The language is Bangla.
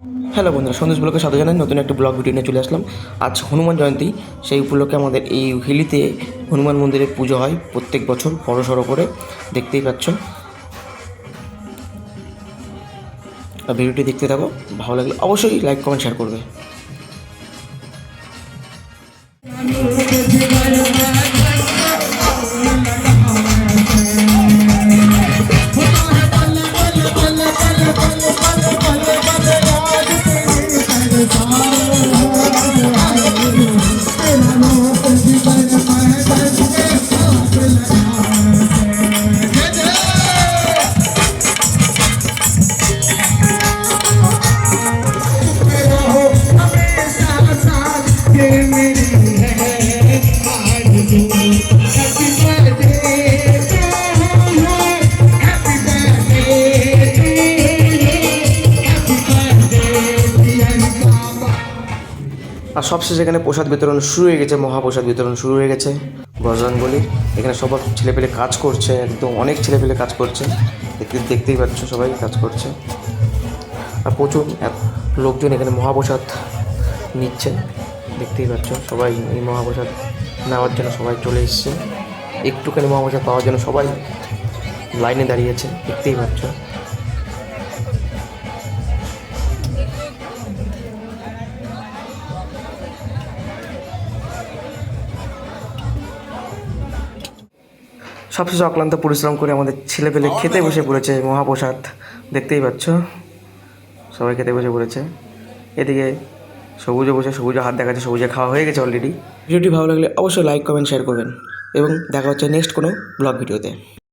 হ্যালো বন্ধুরা, সন্দেশ ব্লগে স্বাগত জানাই। নতুন একটা ব্লগ ভিডিও নিয়ে চলে আসলাম। আজ হনুমান জয়ন্তী, সেই উপলক্ষে আমাদের এই হিলিতে হনুমান মন্দিরে পুজো হয় প্রত্যেক বছর বড় সড়ো করে, দেখতেই পাচ্ছ। আর ভিডিওটি দেখতে থাকো, ভালো লাগলে অবশ্যই লাইক কমেন্ট শেয়ার করবে। আর সবশেষে এখানে প্রসাদ বিতরণ শুরু হয়ে গেছে, মহাপ্রসাদ বিতরণ শুরু হয়ে গেছে বজরংবলীর। এখানে সব ছেলেপেলে কাজ করছে, একদম অনেক ছেলেপেলে কাজ করছে, দেখতেই পাচ্ছ সবাই কাজ করছে। আর প্রচুর লোকজন এখানে মহাপ্রসাদ নিচ্ছে, দেখতেই পাচ্ছ। সবাই এই মহাপ্রসাদ নেওয়ার জন্য সবাই চলে এসছে, একটুখানি মহাপ্রসাদ পাওয়ার জন্য সবাই লাইনে দাঁড়িয়েছে, দেখতেই পাচ্ছ। সবশেষে অক্লান্ত পরিশ্রম করে আমাদের ছেলেপেলে খেতে বসে পড়েছে মহাপ্রসাদ, দেখতেই পাচ্ছ। সবাই খেতে বসে পড়েছে। এদিকে সবুজে বসে সবুজে হাত দেখাচ্ছে, সবুজে খাওয়া হয়ে গেছে অলরেডি। ভিডিওটি ভালো লাগলে অবশ্যই লাইক কমেন্ট শেয়ার করবেন এবং দেখা হচ্ছে নেক্সট কোনো ব্লগ ভিডিওতে।